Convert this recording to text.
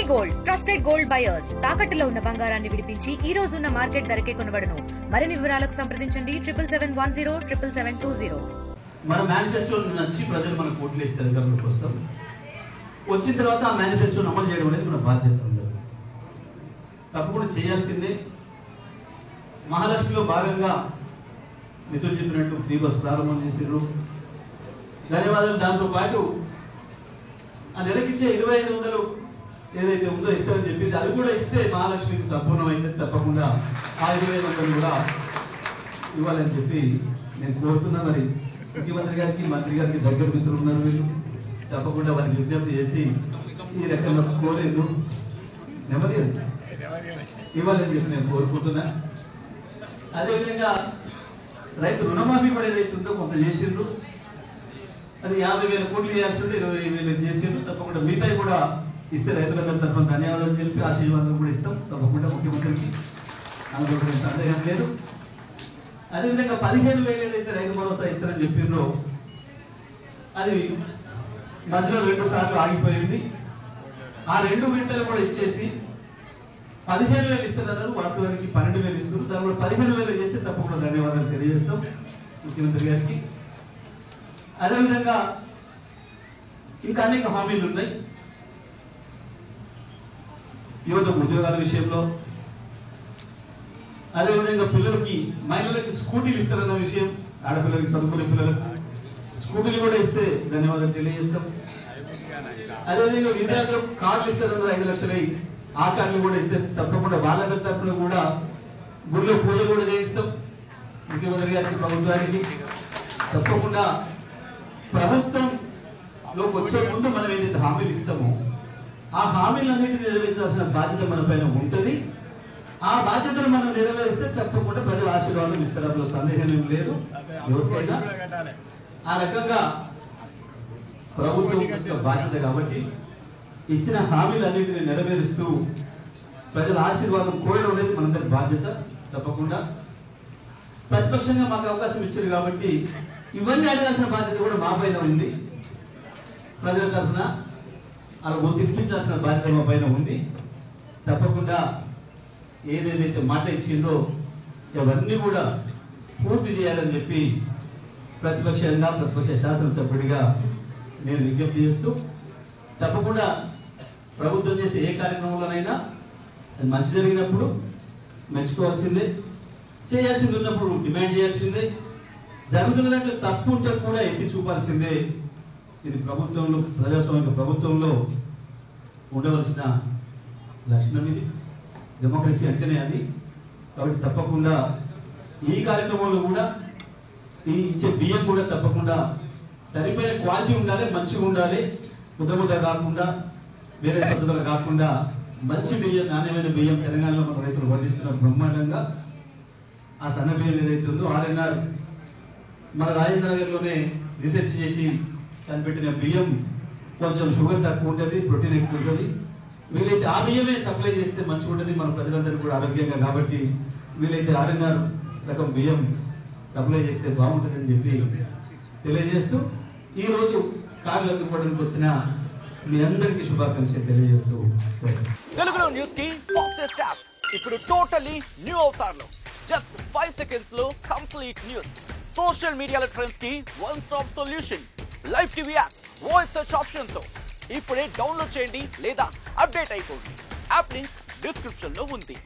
Gold trusted gold buyers తాకట్టులో ఉన్న బంగారాన్ని విడిపించి ఈ రోజు ఉన్న మార్కెట్ ధరకే కొనబడును. మరిన్ని వివరాలకు సంప్రదించండి 77107720. మన మేనిఫెస్టో నచ్చి ప్రజలు మనకు ఓట్లు ఇస్తారు, అధికారంలోకి వస్తాం. వచ్చిన తర్వాత ఆ మేనిఫెస్టోని అమలు చేయడం అనేది మన బాధ్యత ఉంది, తప్పకుండా చేయాల్సిందే. మహాలక్ష్మిలో భాగంగా మిత్రులు చెప్పినట్టు ఫ్రీ బస్ ప్రారంభం చేసిర్రు, ధన్యవాదాలు. దాంతో పాటు ఆ నెలకిచ్చే 2500 ఏదైతే ఉందో ఇస్తారని చెప్పింది, అది కూడా ఇస్తే మహాలక్ష్మికి సంపూర్ణమైతే తప్పకుండా ఆ 2500 కూడా ఇవ్వాలని చెప్పి నేను కోరుతున్నా. మరి ముఖ్యమంత్రి గారికి, మంత్రి గారికి దగ్గర మిత్రులు ఉన్నారు, వీళ్ళు తప్పకుండా వారికి విజ్ఞప్తి చేసి ఈ రకంగా కోరేందు నెమ్మది ఇవ్వాలని చెప్పి నేను కోరుకుంటున్నా. అదేవిధంగా రైతు రుణమాఫీ కూడా ఏదైతే ఉందో కొంత చేసిండ్రు, అది 50,000 కోట్లు చేయాల్సి ఉంటే 20,000 చేసిండ్రు. తప్పకుండా మిగతాయి కూడా ఇస్తే రైతులందరి తరఫున ధన్యవాదాలు చెప్పి ఆశీర్వాదం కూడా ఇస్తాం తప్పకుండా ముఖ్యమంత్రికి, అందులో సందేహం లేదు. అదేవిధంగా 15,000 ఏదైతే రైతు భరోసా ఇస్తారని చెప్పిండ్రో అది మధ్యలో 2 సార్లు ఆగిపోయింది. ఆ 2 విడతలు కూడా ఇచ్చేసి 15,000 ఇస్తున్నారు, వాస్తవానికి 12,000 ఇస్తున్నారు. దాని కూడా 15,000 చేస్తే తప్పకుండా ధన్యవాదాలు తెలియజేస్తాం ముఖ్యమంత్రి గారికి. అదేవిధంగా ఇంకా అనేక హామీలు ఉన్నాయి. యువతకు ఉద్యోగాల విషయంలో, అదేవిధంగా పిల్లలకి, మహిళలకి స్కూటీలు ఇస్తారన్న విషయం, ఆడపిల్లలకి, చదువుకునే పిల్లలకు స్కూటీలు కూడా ఇస్తే ధన్యవాదాలు తెలియజేస్తాం. అదేవిధంగా విద్యార్థులకు కార్డులు ఇస్తారన్న 5 లక్షలు, ఆ కార్డులు కూడా ఇస్తే తప్పకుండా వాళ్ళందరి తరఫున కూడా గుళ్ళో పూజలు కూడా చేయిస్తాం ముఖ్యమంత్రి గారికి, ప్రభుత్వానికి. తప్పకుండా ప్రభుత్వంలోకి వచ్చే ముందు మనం ఏదైతే హామీలు ఇస్తామో ఆ హామీలన్నింటినీ నెరవేర్చాల్సిన బాధ్యత మన పైన ఉంటుంది. ఆ బాధ్యతను మనం నెరవేరిస్తే తప్పకుండా ప్రజల ఆశీర్వాదం ఇస్తారు, అందులో సందేహం ఏం లేదు ఎవరికైనా. ఆ రకంగా ప్రభుత్వం బాధ్యత కాబట్టి ఇచ్చిన హామీలన్నింటినీ నెరవేరుస్తూ ప్రజల ఆశీర్వాదం కోరడం అనేది మనందరి బాధ్యత. తప్పకుండా ప్రతిపక్షంగా మాకు అవకాశం ఇచ్చారు కాబట్టి ఇవన్నీ అడగాల్సిన బాధ్యత కూడా మా పైన ఉంది. ప్రజల తరఫున అలా తినిపించాల్సిన బాధ్యత మా పైన ఉంది. తప్పకుండా ఏదేదైతే మాట ఇచ్చిందో ఇవన్నీ కూడా పూర్తి చేయాలని చెప్పి ప్రతిపక్షంగా, ప్రతిపక్ష శాసనసభ్యుడిగా నేను విజ్ఞప్తి చేస్తూ, తప్పకుండా ప్రభుత్వం చేసే ఏ కార్యక్రమంలోనైనా అది మంచి జరిగినప్పుడు మెచ్చుకోవాల్సిందే, చేయాల్సింది ఉన్నప్పుడు డిమాండ్ చేయాల్సిందే, జరుగుతున్న దాంట్లో తప్పు ఉంటే కూడా ఎత్తి చూపాల్సిందే. ఇది ప్రభుత్వంలో, ప్రజాస్వామిక ప్రభుత్వంలో ఉండవలసిన లక్షణం, ఇది డెమోక్రసీ అంటేనే అది. కాబట్టి తప్పకుండా ఈ కార్యక్రమంలో కూడా ఈ ఇచ్చే బియ్యం కూడా తప్పకుండా సరిపోయే క్వాలిటీ ఉండాలి, మంచిగా ఉండాలి, ముద్ద కాకుండా, వేరే పద్ధతులు కాకుండా మంచి బియ్యం, నాణ్యమైన బియ్యం తెలంగాణలో మన రైతులు పండిస్తున్న బ్రహ్మాండంగా. ఆ సన్న బియ్యం ఏదైతే ఉందో ఆర్ఎన్ఆర్ మన రాజేంద్ర నగర్లోనే రీసెర్చ్ చేసి కనిపెట్టిన బియ్యం కొంచెం షుగర్ తక్కువ ఉంటుంది, ప్రోటీన్ ఎక్కువ ఉంటుంది. వీలైతే ఆ బియ్యమే సప్లై చేస్తే మంచిగా ఉంటుంది మన ప్రజలందరూ కూడా ఆరోగ్యంగా. కాబట్టి వీలైతే ఆర్ఎన్ఆర్ రకం బియ్యం సప్లై చేస్తే బాగుంటుందని చెప్పి తెలియజేస్తూ, ఈరోజు కార్లు అందుకోవడానికి వచ్చిన మీ అందరికీ శుభాకాంక్షలు తెలియజేస్తూ తెలుగులో న్యూస్ కి ఫాస్టెస్ట్ యాప్ ఇప్పుడు టోటలీ న్యూ అవతార్లో జస్ట్ 5 సెకండ్స్ లో కంప్లీట్ న్యూస్. సోషల్ మీడియాలో ట్రెండ్స్ కి one stop solution. Live TV app voice search option తో ఇప్పుడే డౌన్లోడ్ చేయండి లేదా అప్డేట్ అయిపోండి. యాప్ లింక్ డిస్క్రిప్షన్ లో ఉంది.